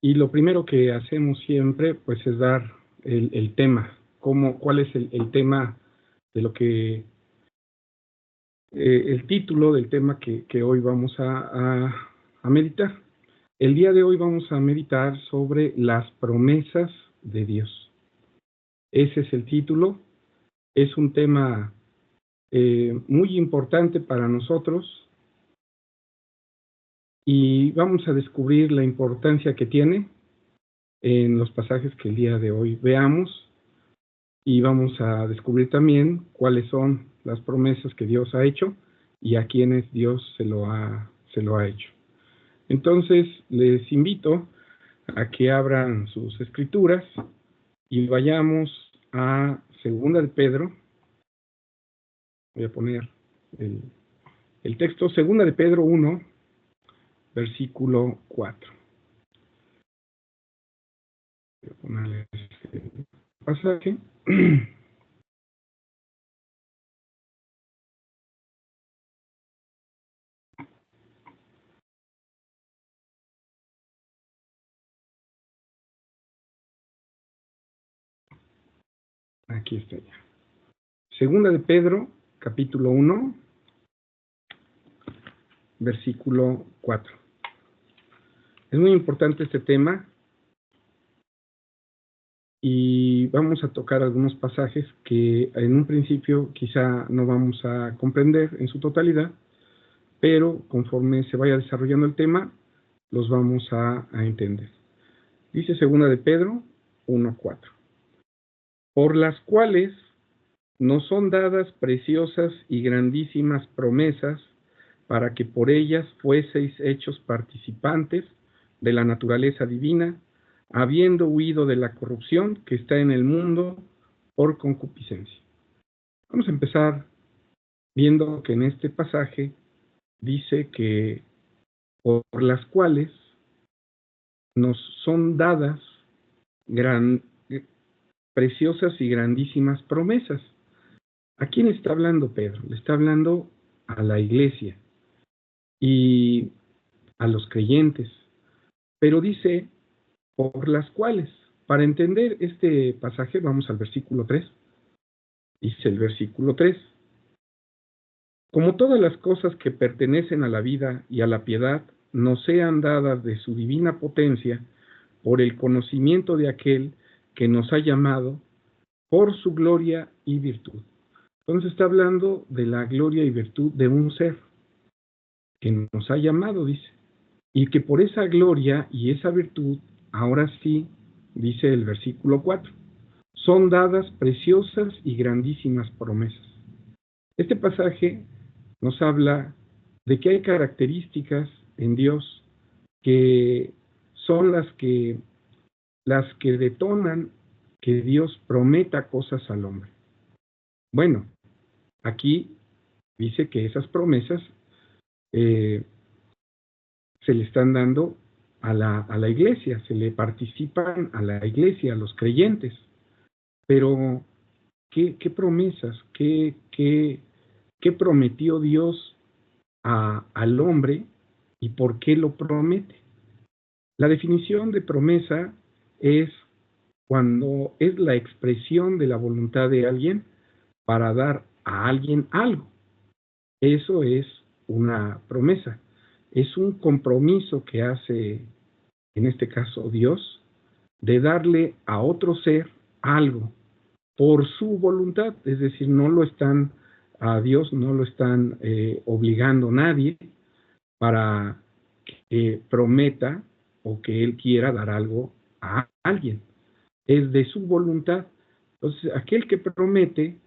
Y lo primero que hacemos siempre, pues, es dar el tema. ¿Cuál es el tema de lo que, el título del tema que hoy vamos a meditar? El día de hoy vamos a meditar sobre las promesas de Dios. Ese es el título. Es un tema muy importante para nosotros y vamos a descubrir la importancia que tiene en los pasajes que el día de hoy veamos, y vamos a descubrir también cuáles son las promesas que Dios ha hecho y a quienes Dios se lo ha hecho. Entonces, les invito a que abran sus escrituras y vayamos a Segunda de Pedro. Voy a poner el texto, Segunda de Pedro 1, versículo 4. Voy a ponerle el pasaje. Aquí está ya. Segunda de Pedro, capítulo 1, versículo 4. Es muy importante este tema y vamos a tocar algunos pasajes que en un principio quizá no vamos a comprender en su totalidad, pero conforme se vaya desarrollando el tema, los vamos a entender. Dice Segunda de Pedro 1:4. Por las cuales nos son dadas preciosas y grandísimas promesas, para que por ellas fueseis hechos participantes de la naturaleza divina, habiendo huido de la corrupción que está en el mundo por concupiscencia. Vamos a empezar viendo que en este pasaje dice que por las cuales nos son dadas preciosas y grandísimas promesas. ¿A quién está hablando Pedro? Le está hablando a la iglesia y a los creyentes, pero dice por las cuales. Para entender este pasaje vamos al versículo 3. Dice el versículo 3: como todas las cosas que pertenecen a la vida y a la piedad nos sean dadas de su divina potencia por el conocimiento de aquel que nos ha llamado por su gloria y virtud. Entonces está hablando de la gloria y virtud de un ser que nos ha llamado, dice, y que por esa gloria y esa virtud, ahora sí, dice el versículo 4, son dadas preciosas y grandísimas promesas. Este pasaje nos habla de que hay características en Dios que son las que detonan que Dios prometa cosas al hombre. Bueno, aquí dice que esas promesas se le están dando a la iglesia, se le participan a la iglesia, a los creyentes. Pero, ¿qué promesas? ¿Qué prometió Dios al hombre y por qué lo promete? La definición de promesa es cuando es la expresión de la voluntad de alguien para dar a alguien algo. Eso es una promesa. Es un compromiso que hace, en este caso, Dios, de darle a otro ser algo por su voluntad. Es decir, a Dios no lo están obligando nadie para que prometa o que Él quiera dar algo a alguien. Es de su voluntad. Entonces, aquel que promete,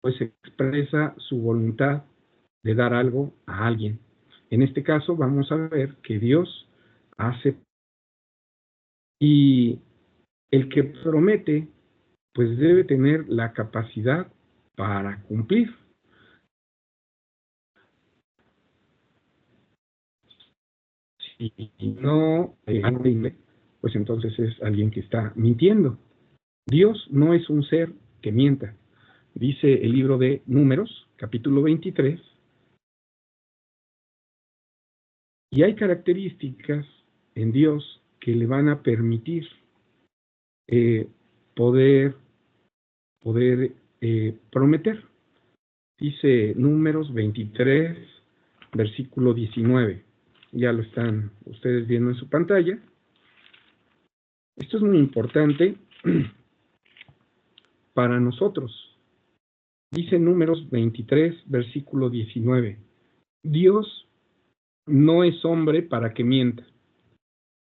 pues expresa su voluntad de dar algo a alguien. En este caso vamos a ver que Dios hace, y el que promete pues debe tener la capacidad para cumplir. Si no, pues entonces es alguien que está mintiendo. Dios no es un ser que mienta. Dice el libro de Números, capítulo 23, y hay características en Dios que le van a permitir poder prometer. Dice Números 23, versículo 19. Ya lo están ustedes viendo en su pantalla. Esto es muy importante para nosotros. Dice Números 23, versículo 19. Dios no es hombre para que mienta,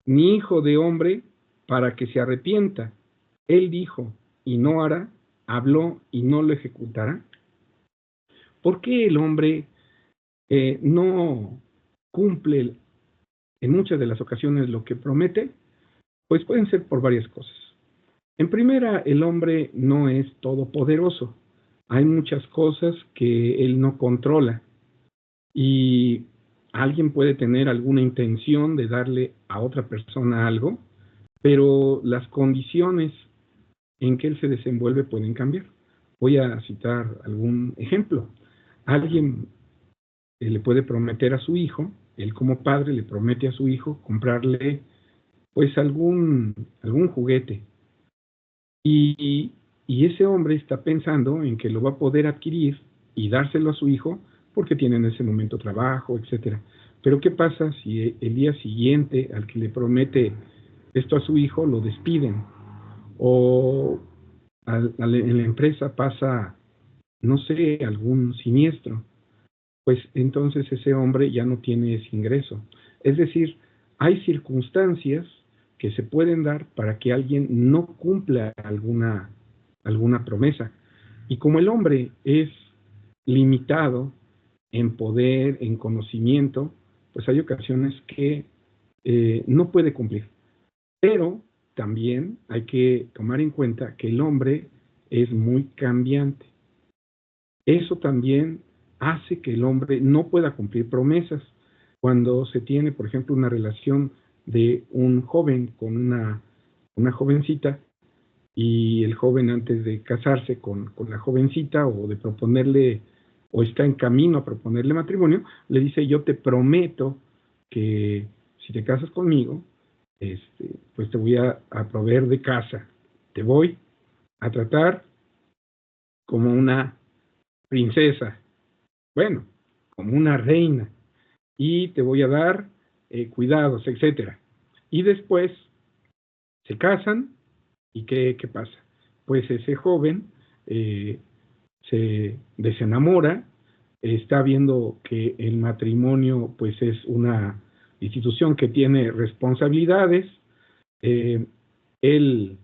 ni hijo de hombre para que se arrepienta. Él dijo y no hará, habló y no lo ejecutará. ¿Por qué el hombre no cumple en muchas de las ocasiones lo que promete? Pues pueden ser por varias cosas. En primera, el hombre no es todopoderoso. Hay muchas cosas que él no controla y alguien puede tener alguna intención de darle a otra persona algo, pero las condiciones en que él se desenvuelve pueden cambiar. Voy a citar algún ejemplo. Alguien le puede prometer a su hijo, él como padre le promete a su hijo comprarle pues algún juguete. Y ese hombre está pensando en que lo va a poder adquirir y dárselo a su hijo porque tiene en ese momento trabajo, etcétera. Pero ¿qué pasa si el día siguiente al que le promete esto a su hijo lo despiden? O en la empresa pasa, no sé, algún siniestro. Pues entonces ese hombre ya no tiene ese ingreso. Es decir, hay circunstancias que se pueden dar para que alguien no cumpla alguna promesa. Y como el hombre es limitado en poder, en conocimiento, pues hay ocasiones que no puede cumplir. Pero también hay que tomar en cuenta que el hombre es muy cambiante. Eso también hace que el hombre no pueda cumplir promesas. Cuando se tiene, por ejemplo, una relación de un joven con una jovencita y el joven antes de casarse con la jovencita o de proponerle o está en camino a proponerle matrimonio, le dice: yo te prometo que si te casas conmigo, pues te voy a proveer de casa, te voy a tratar como una princesa, bueno, como una reina, y te voy a dar cuidados, etcétera. Y después se casan, ¿y qué pasa? Pues ese joven se desenamora, está viendo que el matrimonio pues es una institución que tiene responsabilidades, él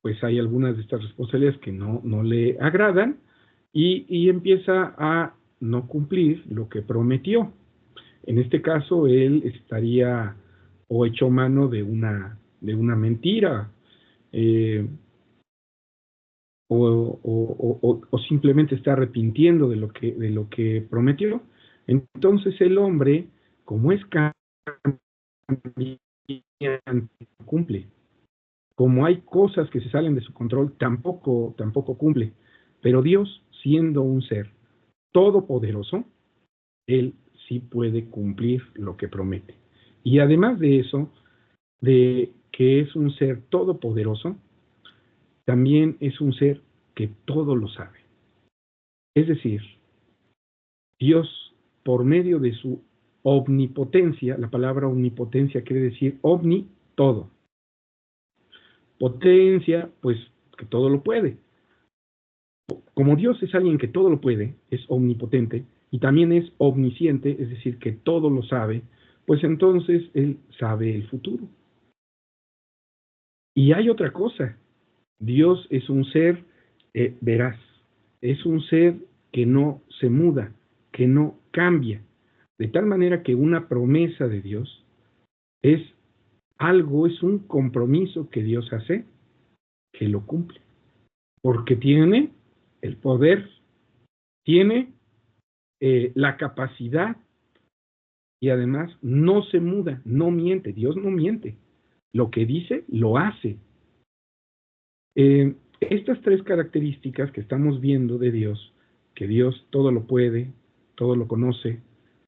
pues hay algunas de estas responsabilidades que no le agradan y empieza a no cumplir lo que prometió. En este caso, él estaría o echó mano de una mentira, eh, o simplemente está arrepintiendo de lo que prometió. Entonces el hombre, como es cambiante, cumple. Como hay cosas que se salen de su control, tampoco cumple. Pero Dios, siendo un ser todopoderoso, Él sí puede cumplir lo que promete. Y además de eso, de que es un ser todopoderoso, también es un ser que todo lo sabe. Es decir, Dios, por medio de su omnipotencia, la palabra omnipotencia quiere decir omni, todo. Potencia, pues que todo lo puede. Como Dios es alguien que todo lo puede, es omnipotente, y también es omnisciente, es decir, que todo lo sabe, pues entonces Él sabe el futuro. Y hay otra cosa, Dios es un ser veraz, es un ser que no se muda, que no cambia, de tal manera que una promesa de Dios es algo, es un compromiso que Dios hace, que lo cumple, porque tiene el poder, tiene la capacidad y además no se muda, no miente, Dios no miente, lo que dice lo hace. Estas tres características que estamos viendo de Dios, que Dios todo lo puede, todo lo conoce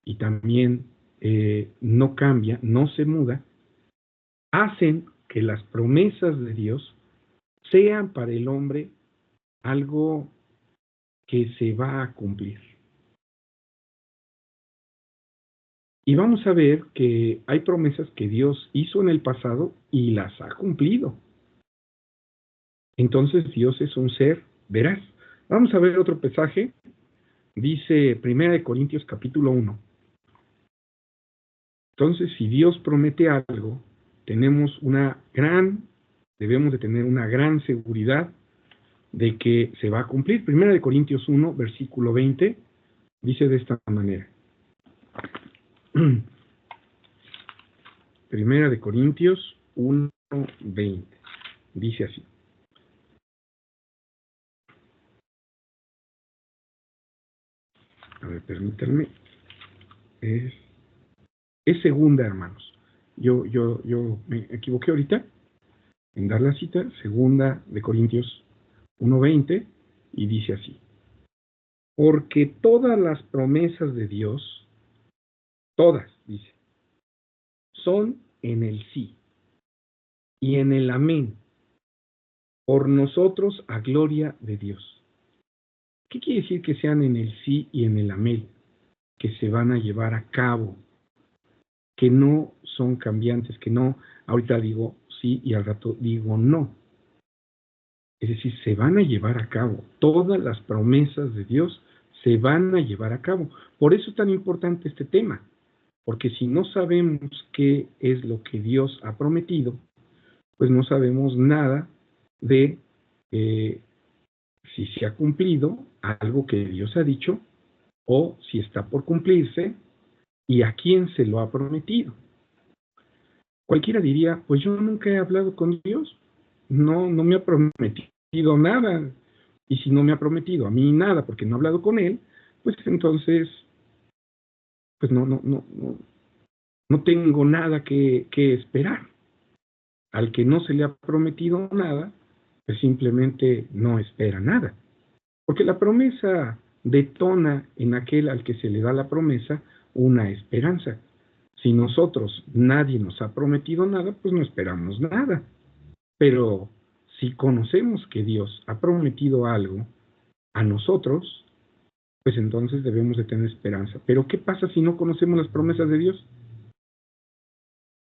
y también no cambia, no se muda, hacen que las promesas de Dios sean para el hombre algo que se va a cumplir. Y vamos a ver que hay promesas que Dios hizo en el pasado y las ha cumplido. Entonces Dios es un ser veraz. Vamos a ver otro pasaje. Dice 1 Corintios capítulo 1. Entonces, si Dios promete algo, debemos de tener una gran seguridad de que se va a cumplir. 1 Corintios 1, versículo 20, dice de esta manera. 1 Corintios 1, 20, dice así. A ver, permítanme. Es segunda, hermanos. Yo me equivoqué ahorita en dar la cita. Segunda de Corintios 1:20, y dice así. Porque todas las promesas de Dios, todas, dice, son en el sí y en el amén, por nosotros a gloria de Dios. ¿Qué quiere decir que sean en el sí y en el amén? Que se van a llevar a cabo, que no son cambiantes, que no, ahorita digo sí y al rato digo no. Es decir, se van a llevar a cabo. Todas las promesas de Dios se van a llevar a cabo. Por eso es tan importante este tema, porque si no sabemos qué es lo que Dios ha prometido, pues no sabemos nada de si se ha cumplido algo que Dios ha dicho o si está por cumplirse y a quién se lo ha prometido. Cualquiera diría, pues yo nunca he hablado con Dios, no me ha prometido nada, y si no me ha prometido a mí nada porque no he hablado con Él, pues entonces, pues no tengo nada que esperar. Al que no se le ha prometido nada, pues simplemente no espera nada. Porque la promesa detona en aquel al que se le da la promesa una esperanza. Si nosotros nadie nos ha prometido nada, pues no esperamos nada. Pero si conocemos que Dios ha prometido algo a nosotros, pues entonces debemos de tener esperanza. Pero ¿qué pasa si no conocemos las promesas de Dios?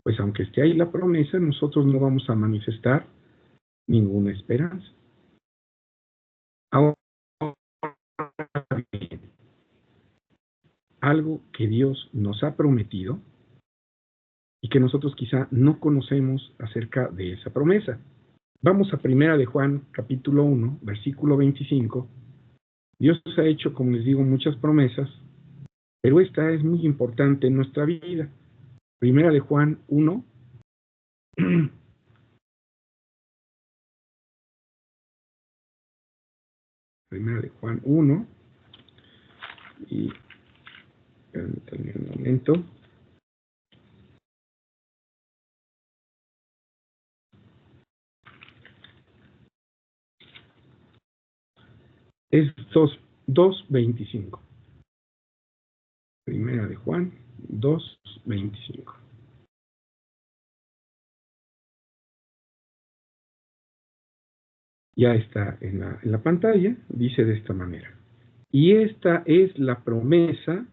Pues aunque esté ahí la promesa, nosotros no vamos a manifestar ninguna esperanza. Ahora bien, algo que Dios nos ha prometido y que nosotros quizá no conocemos acerca de esa promesa. Vamos a 1 de Juan, capítulo 1, versículo 25. Dios ha hecho, como les digo, muchas promesas, pero esta es muy importante en nuestra vida. 1 de Juan 1, Primera de Juan 1, y permítanme un momento. Es 2:25. Primera de Juan 2:25. Ya está en la pantalla, dice de esta manera. Y esta es la promesa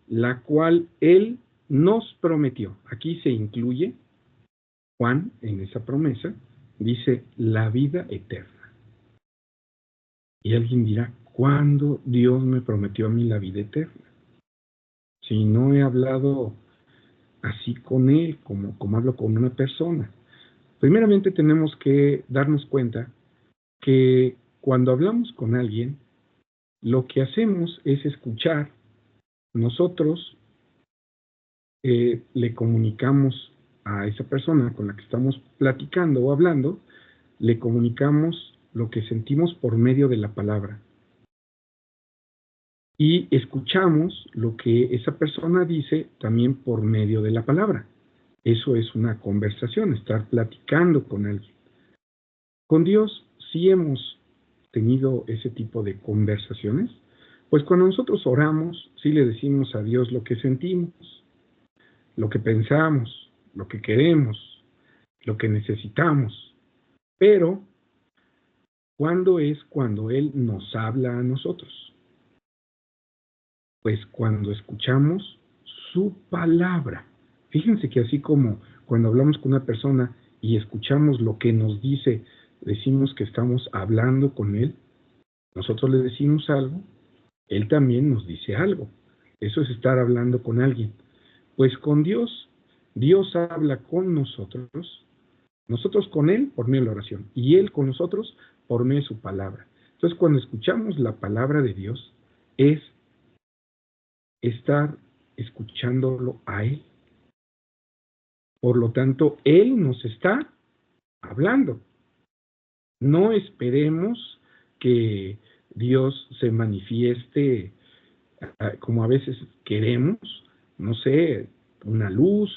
la cual Él nos prometió. Aquí se incluye Juan en esa promesa, dice la vida eterna. Y alguien dirá, ¿cuándo Dios me prometió a mí la vida eterna? Si no he hablado así con Él, como hablo con una persona. Primeramente tenemos que darnos cuenta que cuando hablamos con alguien, lo que hacemos es escuchar. Nosotros le comunicamos a esa persona con la que estamos platicando o hablando, le comunicamos lo que sentimos por medio de la palabra. Y escuchamos lo que esa persona dice también por medio de la palabra. Eso es una conversación, estar platicando con alguien. Con Dios sí hemos tenido ese tipo de conversaciones, pues cuando nosotros oramos, sí le decimos a Dios lo que sentimos, lo que pensamos, lo que queremos. lo que necesitamos. Pero, ¿cuándo es cuando Él nos habla a nosotros? Pues cuando escuchamos su palabra. Fíjense que así como cuando hablamos con una persona y escuchamos lo que nos dice, decimos que estamos hablando con Él, nosotros le decimos algo, Él también nos dice algo. Eso es estar hablando con alguien. Pues con Dios, Dios habla con nosotros con Él por medio de la oración, y Él con nosotros por medio de su palabra. Entonces, cuando escuchamos la palabra de Dios, es estar escuchándolo a Él. Por lo tanto, Él nos está hablando. No esperemos que Dios se manifieste como a veces queremos, no sé, una luz,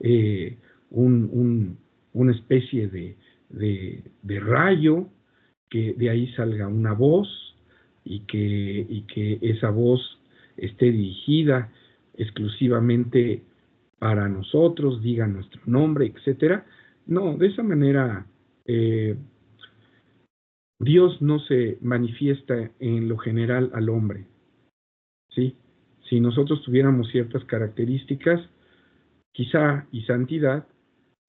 eh, un, un, una especie de rayo, que de ahí salga una voz y que esa voz esté dirigida exclusivamente para nosotros, diga nuestro nombre, etcétera. No, de esa manera eh, Dios no se manifiesta en lo general al hombre, ¿sí? Si nosotros tuviéramos ciertas características, quizá, y santidad,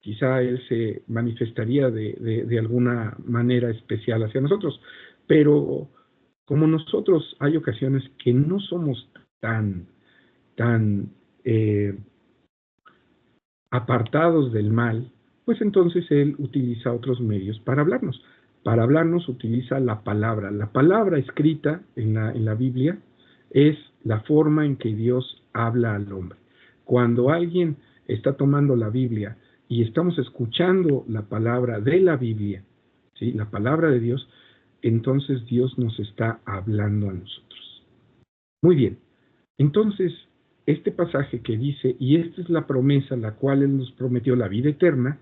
quizá Él se manifestaría de alguna manera especial hacia nosotros. Pero como nosotros hay ocasiones que no somos tan eh, apartados del mal, pues entonces Él utiliza otros medios para hablarnos. Para hablarnos utiliza la palabra. La palabra escrita en la Biblia es la forma en que Dios habla al hombre. Cuando alguien está tomando la Biblia y estamos escuchando la palabra de la Biblia, ¿sí? La palabra de Dios, entonces Dios nos está hablando a nosotros. Muy bien. Entonces, este pasaje que dice, y esta es la promesa la cual Él nos prometió, la vida eterna,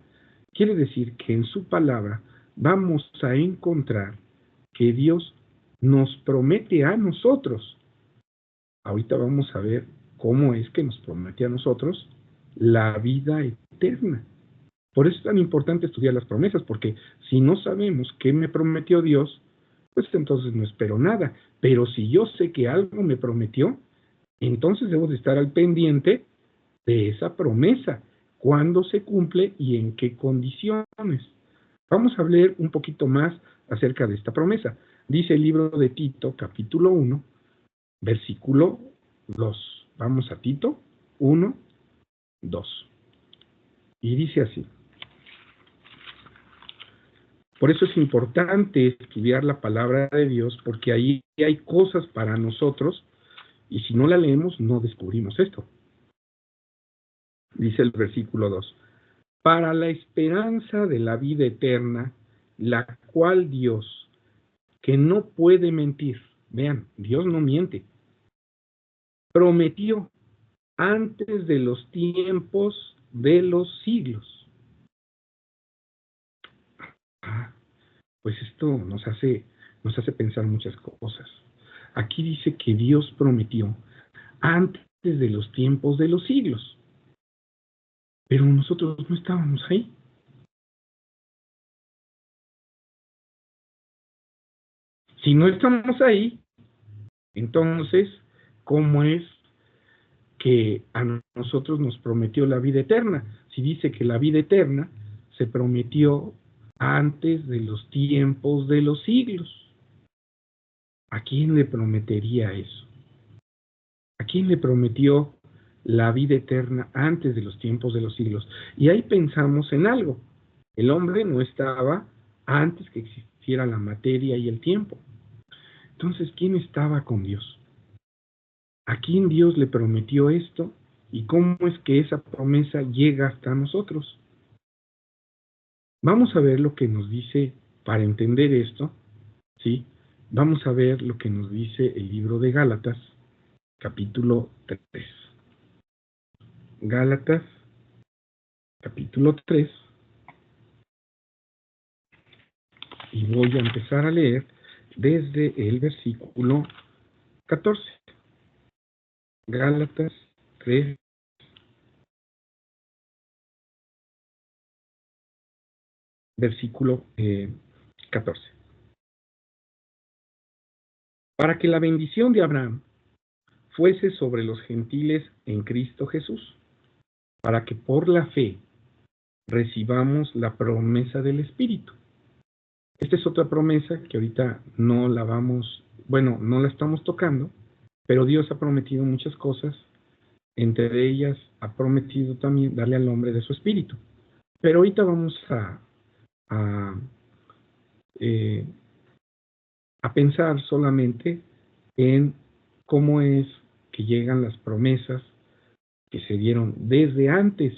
quiere decir que en su palabra vamos a encontrar que Dios nos promete a nosotros. Ahorita vamos a ver cómo es que nos promete a nosotros la vida eterna. Por eso es tan importante estudiar las promesas, porque si no sabemos qué me prometió Dios, pues entonces no espero nada. Pero si yo sé que algo me prometió, entonces debo de estar al pendiente de esa promesa, cuándo se cumple y en qué condiciones. Vamos a hablar un poquito más acerca de esta promesa. Dice el libro de Tito, capítulo 1, versículo 2. Vamos a Tito 1, 2. Y dice así. Por eso es importante estudiar la palabra de Dios, porque ahí hay cosas para nosotros, y si no la leemos, no descubrimos esto. Dice el versículo 2. Para la esperanza de la vida eterna, la cual Dios, que no puede mentir, vean, Dios no miente, prometió antes de los tiempos de los siglos. Ah, pues esto nos hace pensar muchas cosas. Aquí dice que Dios prometió antes de los tiempos de los siglos, pero nosotros no estábamos ahí. Si no estamos ahí, entonces, ¿cómo es que a nosotros nos prometió la vida eterna? Si dice que la vida eterna se prometió antes de los tiempos de los siglos, ¿a quién le prometería eso? ¿A quién le prometió la vida eterna antes de los tiempos de los siglos? Y ahí pensamos en algo. El hombre no estaba antes que existiera la materia y el tiempo. Entonces, ¿quién estaba con Dios? ¿A quién Dios le prometió esto? ¿Y cómo es que esa promesa llega hasta nosotros? Vamos a ver lo que nos dice, para entender esto, ¿sí? Vamos a ver lo que nos dice el libro de Gálatas, capítulo 3. Gálatas, capítulo 3, y voy a empezar a leer desde el versículo 14. Gálatas 3, versículo 14. Para que la bendición de Abraham fuese sobre los gentiles en Cristo Jesús, para que por la fe recibamos la promesa del Espíritu. Esta es otra promesa que ahorita no la no la estamos tocando, pero Dios ha prometido muchas cosas, entre ellas ha prometido también darle al hombre de su Espíritu. Pero ahorita vamos a pensar solamente en cómo es que llegan las promesas que se dieron desde antes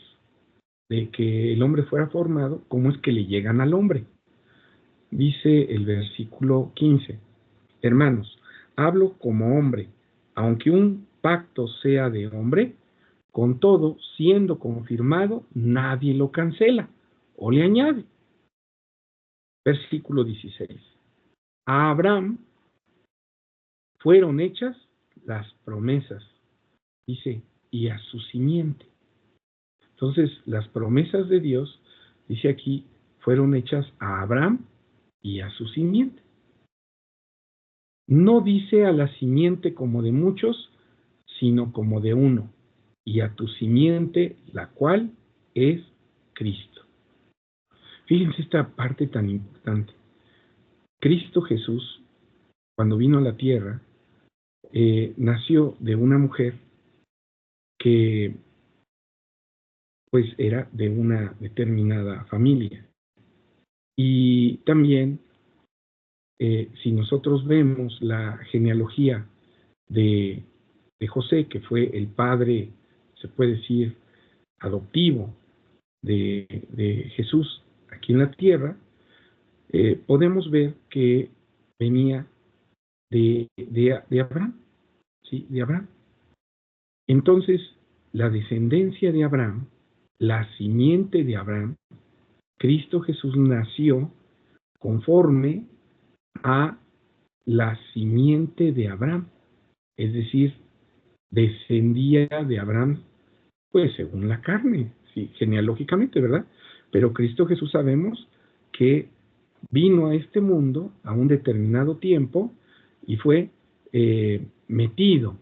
de que el hombre fuera formado, cómo es que le llegan al hombre. Dice el versículo 15, hermanos, hablo como hombre, aunque un pacto sea de hombre, con todo, siendo confirmado, nadie lo cancela o le añade. Versículo 16, a Abraham fueron hechas las promesas, dice, y a su simiente. Entonces, las promesas de Dios, dice aquí, fueron hechas a Abraham y a su simiente. No dice a la simiente como de muchos, sino como de uno, y a tu simiente, la cual es Cristo. Fíjense esta parte tan importante. Cristo Jesús, cuando vino a la tierra, nació de una mujer que pues era de una determinada familia. Y también, si nosotros vemos la genealogía de José, que fue el padre, se puede decir, adoptivo de Jesús aquí en la tierra, podemos ver que venía de Abraham, ¿sí? De Abraham. Entonces, la descendencia de Abraham, la simiente de Abraham, Cristo Jesús nació conforme a la simiente de Abraham, es decir, descendía de Abraham, pues según la carne, sí, genealógicamente, ¿verdad? Pero Cristo Jesús sabemos que vino a este mundo a un determinado tiempo y fue metido,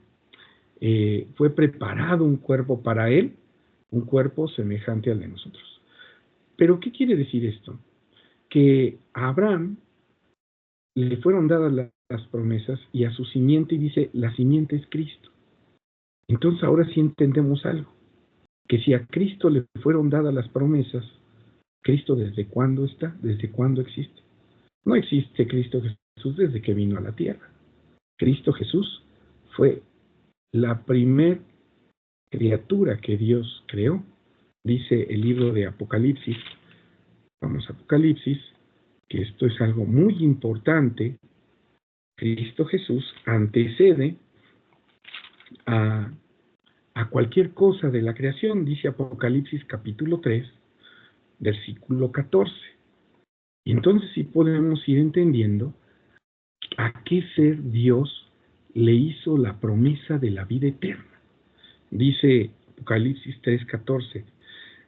fue preparado un cuerpo para él, un cuerpo semejante al de nosotros. Pero, ¿qué quiere decir esto? Que a Abraham le fueron dadas las promesas y a su simiente, y dice, la simiente es Cristo. Entonces ahora sí entendemos algo, que si a Cristo le fueron dadas las promesas, ¿Cristo desde cuándo está? ¿Desde cuándo existe? No existe Cristo Jesús desde que vino a la tierra. Cristo Jesús fue la primer criatura que Dios creó. Dice el libro de Apocalipsis, vamos a Apocalipsis, que esto es algo muy importante. Cristo Jesús antecede a cualquier cosa de la creación, dice Apocalipsis capítulo 3, versículo 14. Y entonces sí podemos ir entendiendo a qué ser Dios le hizo la promesa de la vida eterna. Dice Apocalipsis 3:14,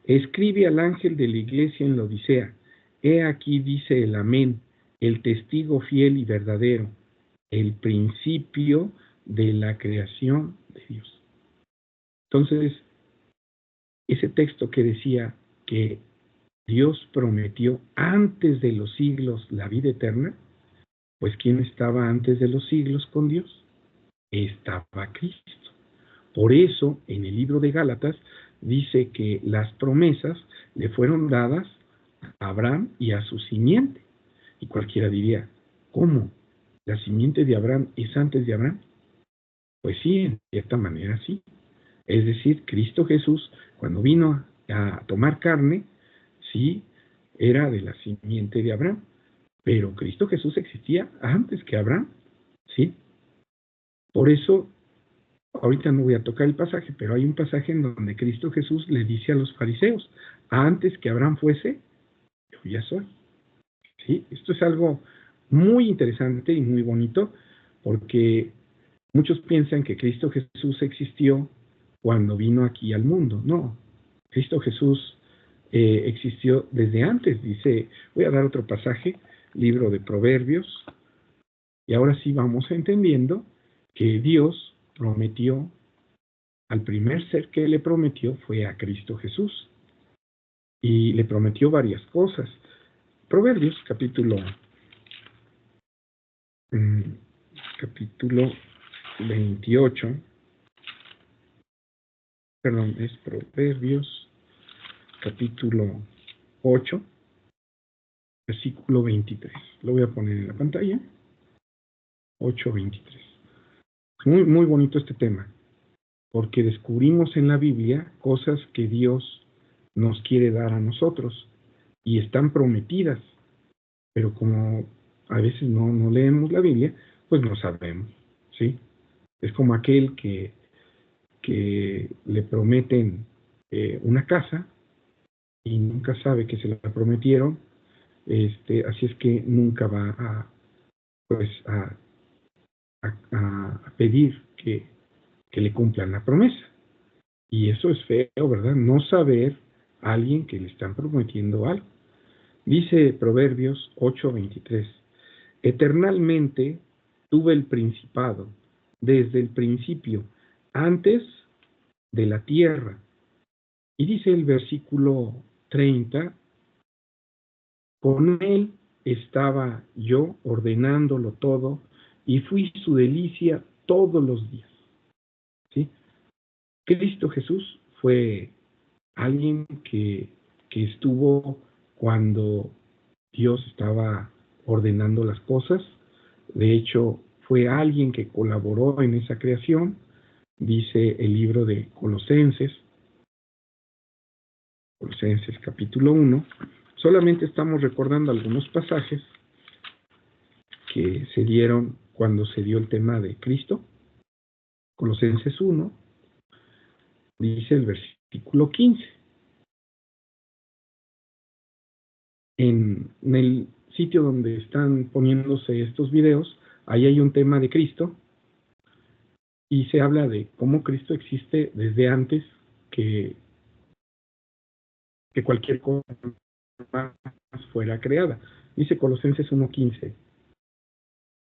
escribe al ángel de la iglesia en la Odisea, he aquí dice el Amén, el testigo fiel y verdadero, el principio de la creación de Dios. Entonces, ese texto que decía que Dios prometió antes de los siglos la vida eterna, pues ¿quién estaba antes de los siglos con Dios? Estaba Cristo. Por eso, en el libro de Gálatas, dice que las promesas le fueron dadas a Abraham y a su simiente. Y cualquiera diría, ¿cómo? ¿La simiente de Abraham es antes de Abraham? Pues sí, en cierta manera sí. Es decir, Cristo Jesús, cuando vino a tomar carne, sí, era de la simiente de Abraham. Pero Cristo Jesús existía antes que Abraham, ¿sí? Por eso, ahorita no voy a tocar el pasaje, pero hay un pasaje en donde Cristo Jesús le dice a los fariseos, antes que Abraham fuese, yo ya soy. ¿Sí? Esto es algo muy interesante y muy bonito, porque muchos piensan que Cristo Jesús existió cuando vino aquí al mundo. No, Cristo Jesús existió desde antes. Dice, voy a dar otro pasaje, libro de Proverbios, y ahora sí vamos entendiendo que Dios prometió, al primer ser que le prometió fue a Cristo Jesús, y le prometió varias cosas. Proverbios, capítulo 28, perdón, es Proverbios, capítulo 8, versículo 23. Lo voy a poner en la pantalla. 8:23. Muy, muy bonito este tema, porque descubrimos en la Biblia cosas que Dios nos quiere dar a nosotros y están prometidas, pero como a veces no leemos la Biblia, pues no sabemos, ¿sí? Es como aquel que le prometen una casa y nunca sabe que se la prometieron, así es que nunca va pues a pedir que le cumplan la promesa. Y eso es feo, ¿verdad? No saber a alguien que le están prometiendo algo. Dice Proverbios 8:23, eternalmente tuve el principado desde el principio, antes de la tierra. Y dice el versículo 30, con él estaba yo ordenándolo todo y fui su delicia todos los días. ¿Sí? Cristo Jesús fue alguien que estuvo cuando Dios estaba ordenando las cosas. De hecho, fue alguien que colaboró en esa creación. Dice el libro de Colosenses capítulo 1. Solamente estamos recordando algunos pasajes que se dieron cuando se dio el tema de Cristo. Colosenses 1, dice el versículo 15. En el sitio donde están poniéndose estos videos, ahí hay un tema de Cristo y se habla de cómo Cristo existe desde antes que cualquier cosa más fuera creada. Dice Colosenses 1:15,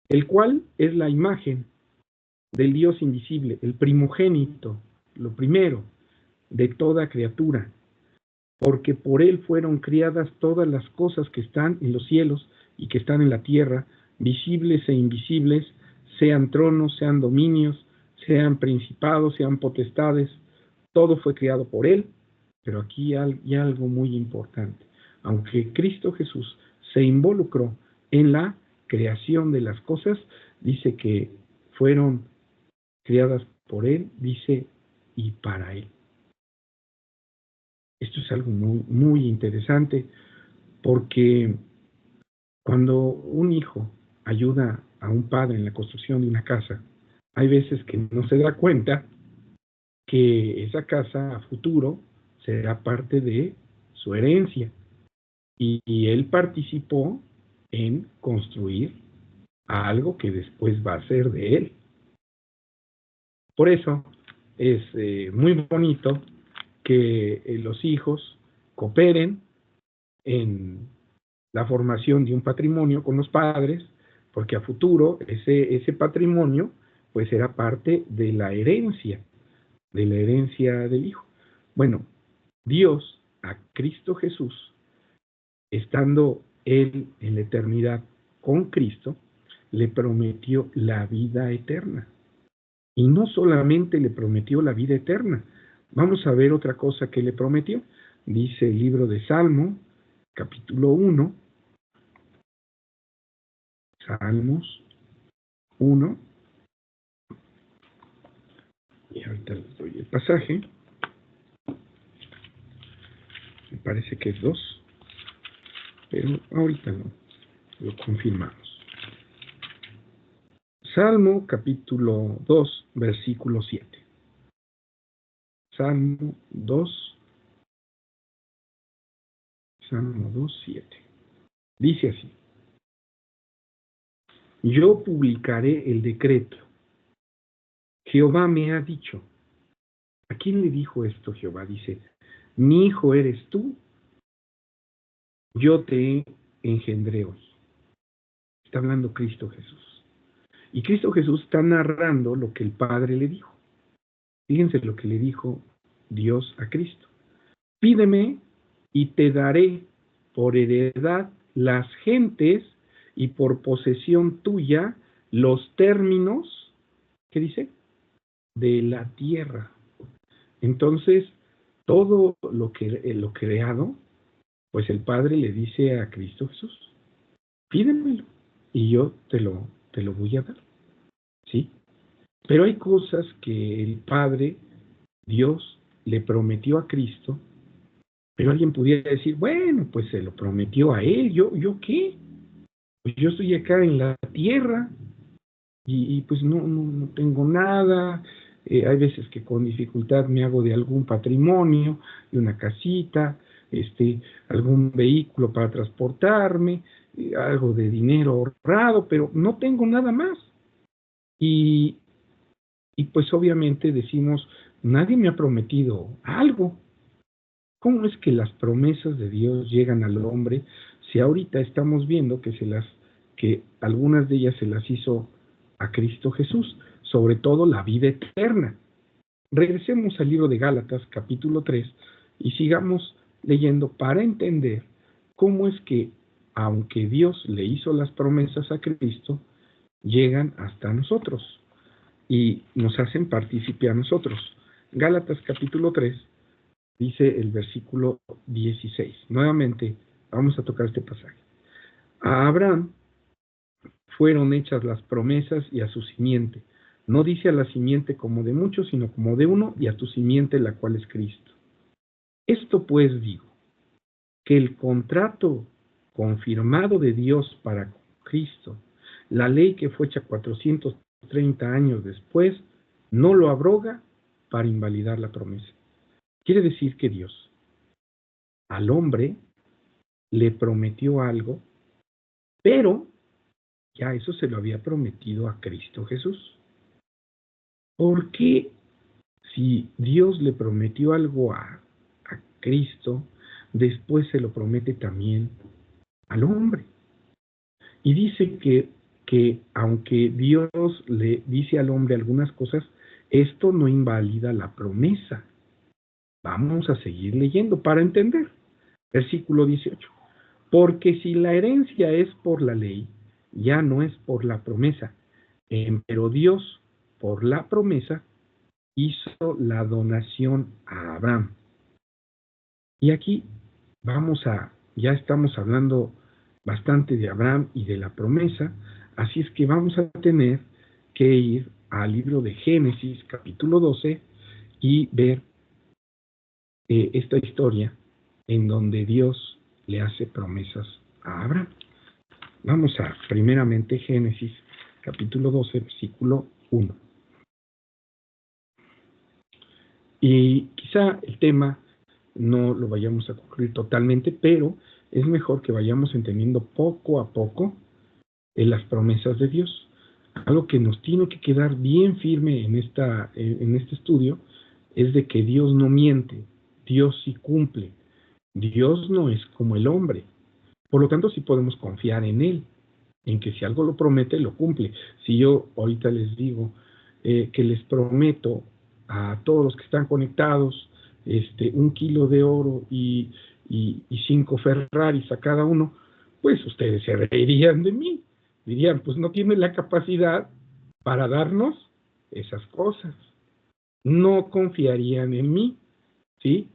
el cual es la imagen del Dios invisible, el primogénito, lo primero de toda criatura, porque por él fueron criadas todas las cosas que están en los cielos y que están en la tierra, visibles e invisibles, sean tronos, sean dominios, sean principados, sean potestades, todo fue creado por él. Pero aquí hay algo muy importante. Aunque Cristo Jesús se involucró en la creación de las cosas, dice que fueron criadas por él, dice, y para él. Esto es algo muy, muy interesante, porque cuando un hijo ayuda a un padre en la construcción de una casa, hay veces que no se da cuenta que esa casa a futuro será parte de su herencia. Y él participó en construir algo que después va a ser de él. Por eso es muy bonito que los hijos cooperen en la formación de un patrimonio con los padres, porque a futuro ese patrimonio pues será parte de la herencia del hijo. Bueno, Dios a Cristo Jesús, estando él en la eternidad con Cristo, le prometió la vida eterna. Y no solamente le prometió la vida eterna, vamos a ver otra cosa que le prometió. Dice el libro de Salmo, capítulo 1, Salmos 1, y ahorita les doy el pasaje, me parece que es 2, pero ahorita no, lo confirmamos. Salmo capítulo 2, versículo 7. Salmo 2, 7. Dice así: yo publicaré el decreto. Jehová me ha dicho. ¿A quién le dijo esto Jehová? Dice, mi hijo eres tú, yo te engendré hoy. Está hablando Cristo Jesús. Y Cristo Jesús está narrando lo que el Padre le dijo. Fíjense lo que le dijo Dios a Cristo. Pídeme y te daré por heredad las gentes y por posesión tuya los términos, ¿qué dice? De la tierra. Entonces, todo lo creado, pues el Padre le dice a Cristo Jesús, pídemelo y yo te lo voy a dar, ¿sí? Pero hay cosas que el Padre, Dios, le prometió a Cristo, pero alguien pudiera decir, bueno, pues se lo prometió a él, ¿yo qué? Pues yo estoy acá en la tierra y pues no tengo nada. Hay veces que con dificultad me hago de algún patrimonio, de una casita, algún vehículo para transportarme, algo de dinero ahorrado, pero no tengo nada más. Y, y pues obviamente decimos, nadie me ha prometido algo. ¿Cómo es que las promesas de Dios llegan al hombre si ahorita estamos viendo que algunas de ellas se las hizo a Cristo Jesús, sobre todo la vida eterna? Regresemos al libro de Gálatas, capítulo 3, y sigamos leyendo para entender cómo es que, aunque Dios le hizo las promesas a Cristo, llegan hasta nosotros y nos hacen partícipe a nosotros. Gálatas, capítulo 3, dice el versículo 16. Nuevamente, vamos a tocar este pasaje. A Abraham fueron hechas las promesas y a su simiente. No dice a la simiente como de muchos, sino como de uno, y a tu simiente, la cual es Cristo. Esto pues digo, que el contrato confirmado de Dios para Cristo, la ley que fue hecha 430 años después, no lo abroga para invalidar la promesa. Quiere decir que Dios al hombre le prometió algo, pero ya eso se lo había prometido a Cristo Jesús. ¿Por qué si Dios le prometió algo a Cristo, después se lo promete también al hombre? Y dice que aunque Dios le dice al hombre algunas cosas, esto no invalida la promesa. Vamos a seguir leyendo para entender. Versículo 18. Porque si la herencia es por la ley, ya no es por la promesa, pero Dios, por la promesa, hizo la donación a Abraham. Y aquí ya estamos hablando bastante de Abraham y de la promesa, así es que vamos a tener que ir al libro de Génesis, capítulo 12, y ver esta historia en donde Dios le hace promesas a Abraham. Vamos a, primeramente, Génesis, capítulo 12, versículo 1. Y quizá el tema no lo vayamos a concluir totalmente, pero es mejor que vayamos entendiendo poco a poco las promesas de Dios. Algo que nos tiene que quedar bien firme en este estudio es de que Dios no miente, Dios sí cumple. Dios no es como el hombre. Por lo tanto, sí podemos confiar en Él, en que si algo lo promete, lo cumple. Si yo ahorita les digo que les prometo a todos los que están conectados 1 kilo de oro y 5 Ferraris a cada uno, pues ustedes se reirían de mí. Dirían, pues no tiene la capacidad para darnos esas cosas. No confiarían en mí, ¿sí?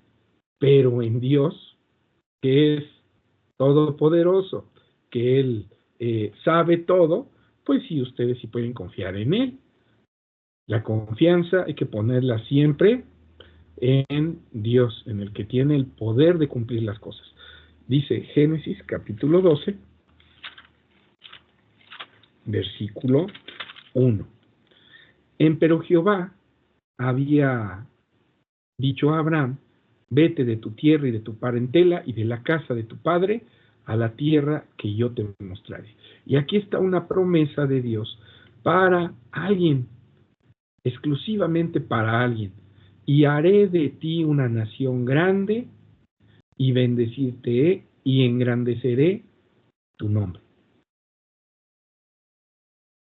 Pero en Dios, que es todopoderoso, que Él sabe todo, pues sí, ustedes sí pueden confiar en Él. La confianza hay que ponerla siempre en Dios, en el que tiene el poder de cumplir las cosas. Dice Génesis capítulo 12, versículo 1. Empero Jehová había dicho a Abraham, vete de tu tierra y de tu parentela y de la casa de tu padre a la tierra que yo te mostraré. Y aquí está una promesa de Dios para alguien, exclusivamente para alguien. Y haré de ti una nación grande y bendecirte y engrandeceré tu nombre.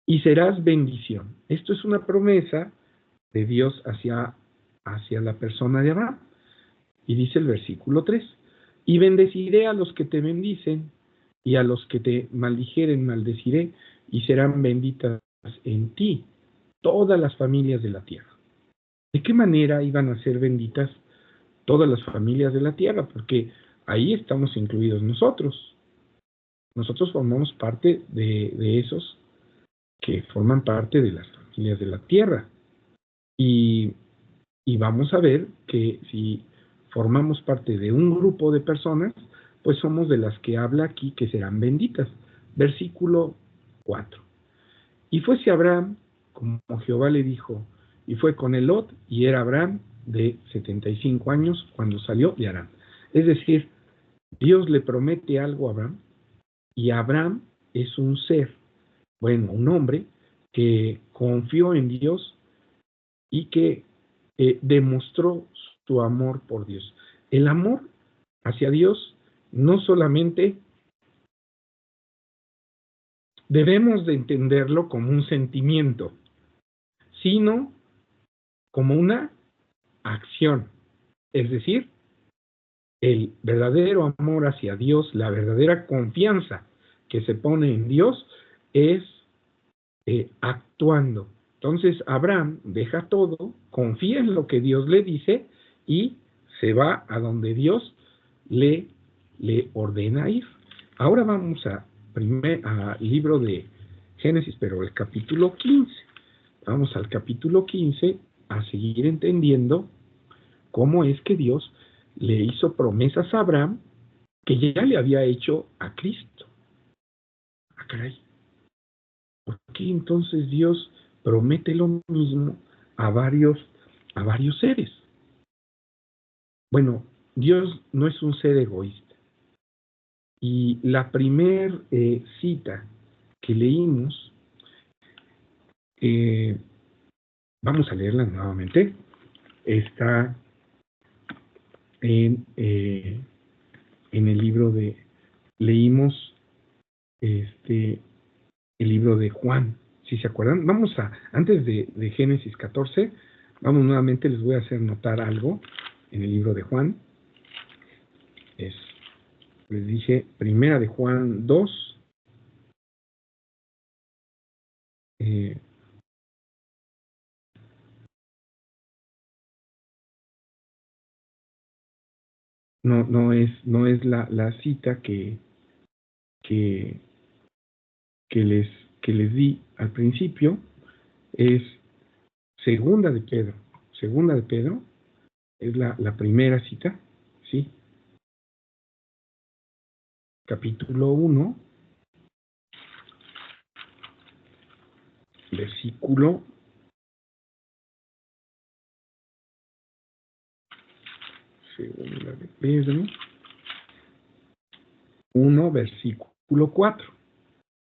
Y serás bendición. Esto es una promesa de Dios hacia la persona de Abraham. Y dice el versículo 3, y bendeciré a los que te bendicen, y a los que te maldijeren maldeciré, y serán benditas en ti todas las familias de la tierra. ¿De qué manera iban a ser benditas todas las familias de la tierra? Porque ahí estamos incluidos nosotros. Nosotros formamos parte de esos que forman parte de las familias de la tierra. Y vamos a ver que si formamos parte de un grupo de personas, pues somos de las que habla aquí que serán benditas. Versículo 4. Y fuese Abraham, como Jehová le dijo, y fue con él Lot, y era Abraham de 75 años cuando salió de Harán. Es decir, Dios le promete algo a Abraham, y Abraham es un ser, bueno, un hombre que confió en Dios y que demostró su amor por Dios. El amor hacia Dios no solamente debemos de entenderlo como un sentimiento, sino como una acción. Es decir, el verdadero amor hacia Dios, la verdadera confianza que se pone en Dios es actuando. Entonces Abraham deja todo, confía en lo que Dios le dice y se va a donde Dios le ordena ir. Ahora vamos a libro de Génesis, pero el capítulo 15. Vamos al capítulo 15 a seguir entendiendo cómo es que Dios le hizo promesas a Abraham que ya le había hecho a Cristo. Ah, caray. ¿Por qué entonces Dios promete lo mismo a varios seres? Bueno, Dios no es un ser egoísta. Y la primer cita que leímos, vamos a leerla nuevamente, está en el libro leímos el libro de Juan, si se acuerdan. Vamos antes de Génesis 14, vamos nuevamente, les voy a hacer notar algo en el libro de Juan. Les dije, primera de Juan 2, no es la cita que les di al principio, es segunda de Pedro. Segunda de Pedro es la primera cita, ¿sí? Capítulo 1, versículo 1, versículo 4.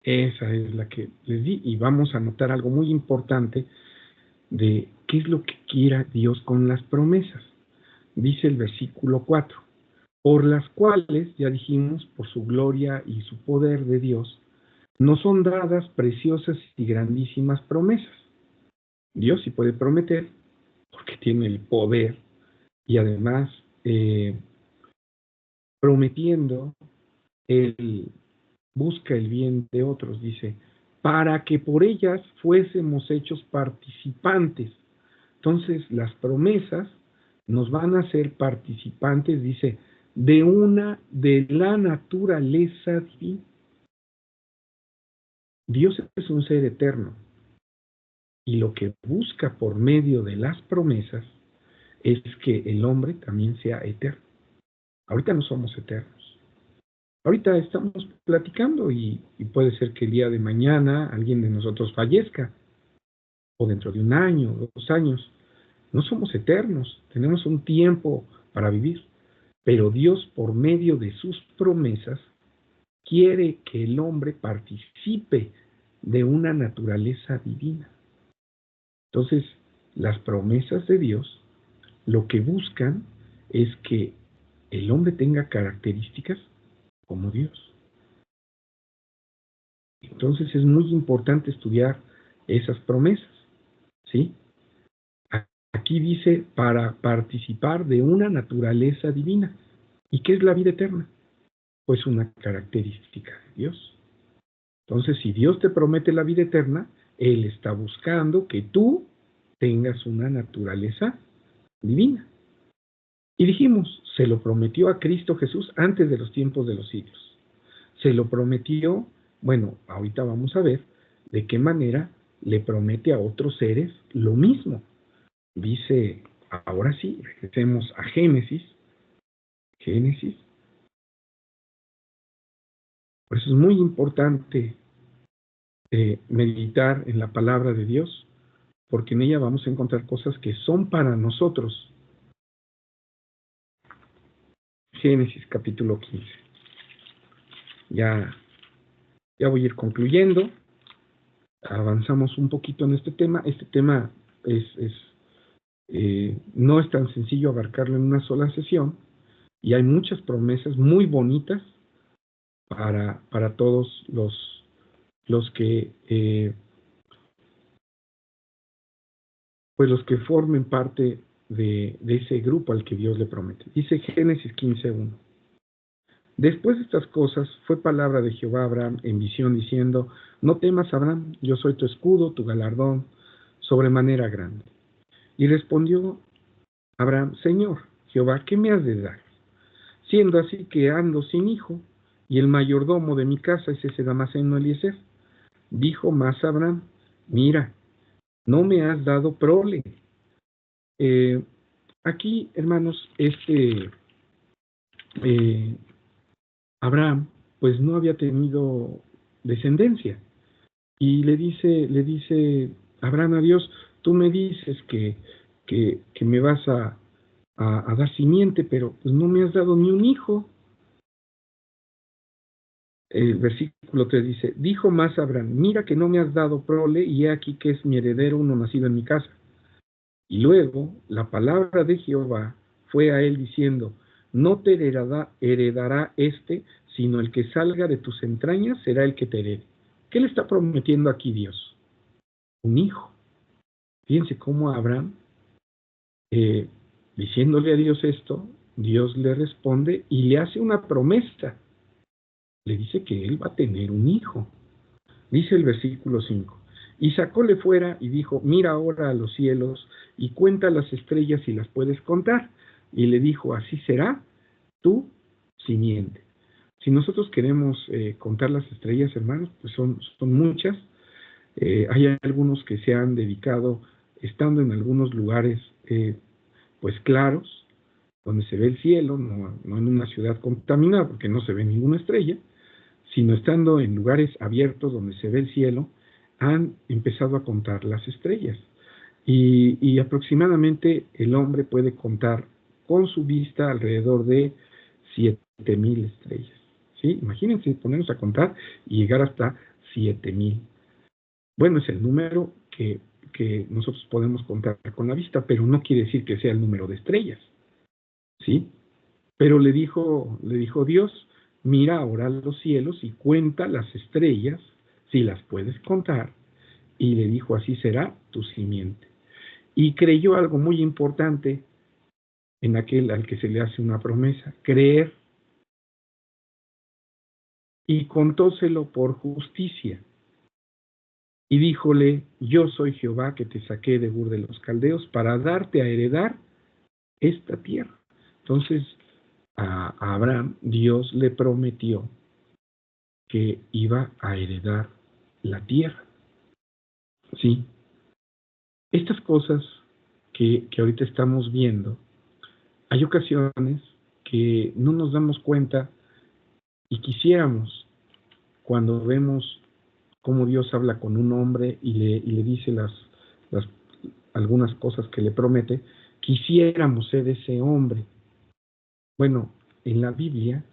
Esa es la que les di, y vamos a notar algo muy importante de qué es lo que quiera Dios con las promesas. Dice el versículo 4, por las cuales, ya dijimos, por su gloria y su poder de Dios, nos son dadas preciosas y grandísimas promesas. Dios sí puede prometer, porque tiene el poder, y además, prometiendo, Él busca el bien de otros, dice, para que por ellas fuésemos hechos participantes. Entonces, las promesas nos van a hacer participantes, dice, de la naturaleza divina. Dios es un ser eterno, y lo que busca por medio de las promesas es que el hombre también sea eterno. Ahorita no somos eternos. Ahorita estamos platicando y puede ser que el día de mañana alguien de nosotros fallezca, o dentro de 1 año, 2 años. No somos eternos, tenemos un tiempo para vivir, pero Dios, por medio de sus promesas, quiere que el hombre participe de una naturaleza divina. Entonces, las promesas de Dios lo que buscan es que el hombre tenga características como Dios. Entonces es muy importante estudiar esas promesas, ¿sí? Aquí dice para participar de una naturaleza divina. ¿Y qué es la vida eterna? Pues una característica de Dios. Entonces, si Dios te promete la vida eterna, Él está buscando que tú tengas una naturaleza divina. Y dijimos, se lo prometió a Cristo Jesús antes de los tiempos de los siglos. Se lo prometió, bueno, ahorita vamos a ver de qué manera le promete a otros seres lo mismo. Dice, ahora sí, regresemos a Génesis. Génesis. Por eso es muy importante meditar en la palabra de Dios, porque en ella vamos a encontrar cosas que son para nosotros. Génesis capítulo 15. Ya voy a ir concluyendo. Avanzamos un poquito en este tema. Este tema no es tan sencillo abarcarlo en una sola sesión, y hay muchas promesas muy bonitas para todos los que pues los que formen parte de ese grupo al que Dios le promete. Dice Génesis 15:1. Después de estas cosas fue palabra de Jehová a Abraham en visión diciendo: no temas, Abraham, yo soy tu escudo, tu galardón sobremanera grande. Y respondió Abraham: Señor Jehová, ¿qué me has de dar? Siendo así que ando sin hijo, y el mayordomo de mi casa es ese Damaseno Eliezer. Dijo más Abraham: mira, no me has dado prole. Aquí, hermanos, Abraham, pues no había tenido descendencia. Y le dice Abraham a Dios: tú me dices que me vas a dar simiente, pero pues no me has dado ni un hijo. El versículo 3 dice: dijo más Abraham: mira que no me has dado prole, y he aquí que es mi heredero uno nacido en mi casa. Y luego la palabra de Jehová fue a él diciendo: no te heredará sino el que salga de tus entrañas será el que te herede. ¿Qué le está prometiendo aquí Dios? Un hijo. Fíjense cómo Abraham, eh, diciéndole a Dios esto, Dios le responde y le hace una promesa. Le dice que él va a tener un hijo. Dice el versículo 5. Y sacóle fuera y dijo: mira ahora a los cielos y cuenta las estrellas si las puedes contar. Y le dijo: así será tu simiente. Si nosotros queremos contar las estrellas, hermanos, pues son muchas. Hay algunos que se han dedicado, estando en algunos lugares pues claros, donde se ve el cielo, no en una ciudad contaminada, porque no se ve ninguna estrella, sino estando en lugares abiertos donde se ve el cielo, han empezado a contar las estrellas. Y aproximadamente el hombre puede contar con su vista alrededor de 7,000 estrellas. ¿Sí? Imagínense ponernos a contar y llegar hasta 7,000. Bueno, es el número que nosotros podemos contar con la vista, pero no quiere decir que sea el número de estrellas. ¿Sí? Pero le dijo Dios: mira ahora los cielos y cuenta las estrellas, si las puedes contar. Y le dijo: así será tu simiente. Y creyó algo muy importante en aquel al que se le hace una promesa: creer. Y contóselo por justicia. Y díjole: yo soy Jehová que te saqué de Ur de los Caldeos para darte a heredar esta tierra. Entonces, a Abraham Dios le prometió que iba a heredar la tierra. ¿Sí? Estas cosas que ahorita estamos viendo, hay ocasiones que no nos damos cuenta y quisiéramos, cuando vemos cómo Dios habla con un hombre y le dice algunas cosas que le promete, quisiéramos ser ese hombre. Bueno, en la Biblia,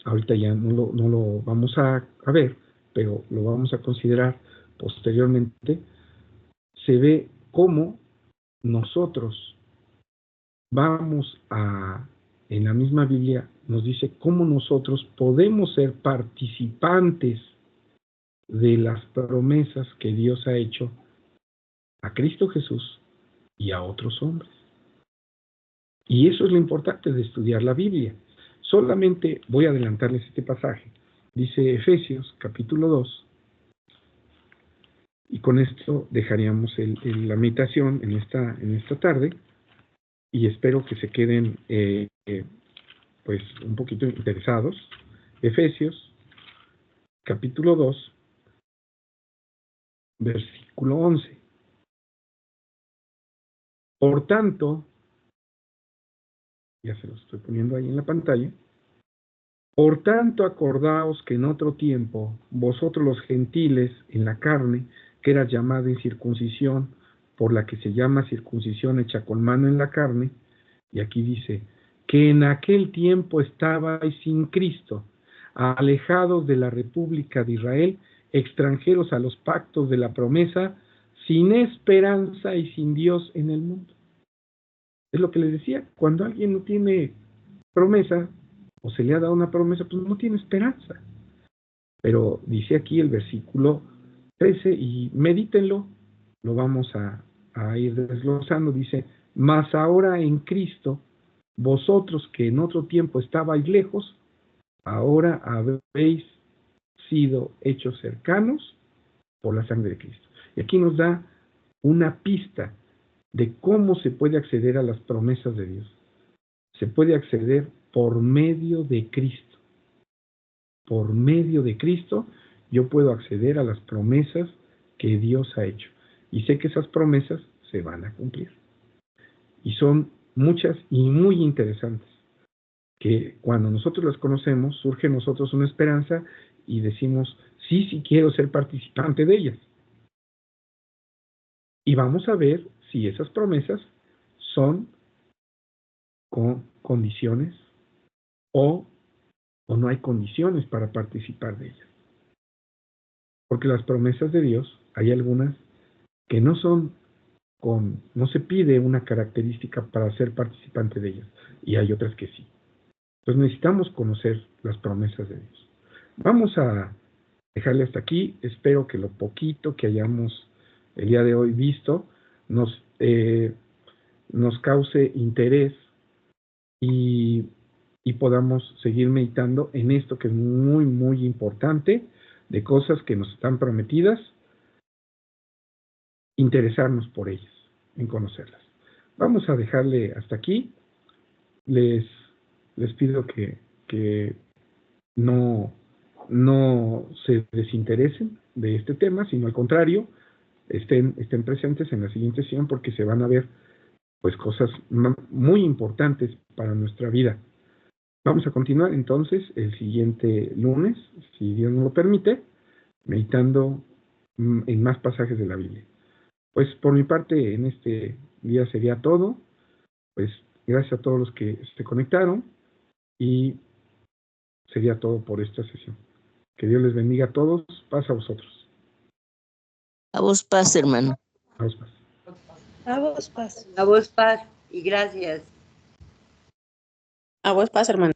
ahorita ya no lo vamos a ver, pero lo vamos a considerar posteriormente. Se ve cómo nosotros vamos en la misma Biblia, nos dice cómo nosotros podemos ser participantes de las promesas que Dios ha hecho a Cristo Jesús y a otros hombres. Y eso es lo importante de estudiar la Biblia. Solamente voy a adelantarles este pasaje. Dice Efesios, capítulo 2, y con esto dejaríamos la meditación en esta tarde, y espero que se queden pues un poquito interesados. Efesios, capítulo 2, versículo 11. Por tanto, ya se lo estoy poniendo ahí en la pantalla, por tanto acordaos que en otro tiempo, vosotros los gentiles en la carne, que eras llamada incircuncisión, por la que se llama circuncisión hecha con mano en la carne, y aquí dice, que en aquel tiempo estabais sin Cristo, alejados de la República de Israel, extranjeros a los pactos de la promesa, sin esperanza y sin Dios en el mundo. Es lo que les decía, cuando alguien no tiene promesa, o se le ha dado una promesa, pues no tiene esperanza. Pero dice aquí el versículo 13, y medítenlo, lo vamos a ir desglosando, dice, mas ahora en Cristo, vosotros que en otro tiempo estabais lejos, ahora habéis sido hechos cercanos por la sangre de Cristo. Y aquí nos da una pista de cómo se puede acceder a las promesas de Dios. Se puede acceder por medio de Cristo. Por medio de Cristo yo puedo acceder a las promesas que Dios ha hecho. Y sé que esas promesas se van a cumplir. Y son muchas y muy interesantes, que cuando nosotros las conocemos, surge en nosotros una esperanza y decimos, sí quiero ser participante de ellas. Y vamos a ver si esas promesas son con condiciones o no hay condiciones para participar de ellas. Porque las promesas de Dios, hay algunas que no se pide una característica para ser participante de ellas, y hay otras que sí. Entonces necesitamos conocer las promesas de Dios. Vamos a dejarle hasta aquí. Espero que lo poquito que hayamos el día de hoy visto nos cause interés y podamos seguir meditando en esto que es muy, muy importante, de cosas que nos están prometidas, interesarnos por ellas, en conocerlas. Vamos a dejarle hasta aquí. Les pido que no se desinteresen de este tema, sino al contrario, estén presentes en la siguiente sesión, porque se van a ver pues cosas muy importantes para nuestra vida. Vamos a continuar entonces el siguiente lunes, si Dios nos lo permite, meditando en más pasajes de la Biblia. Pues por mi parte en este día sería todo. Pues gracias a todos los que se conectaron, y sería todo por esta sesión. Que Dios les bendiga a todos. Paz a vosotros. A vos paz, hermano. A vos paz. A vos paz. A vos paz y gracias. A vos paz, hermano.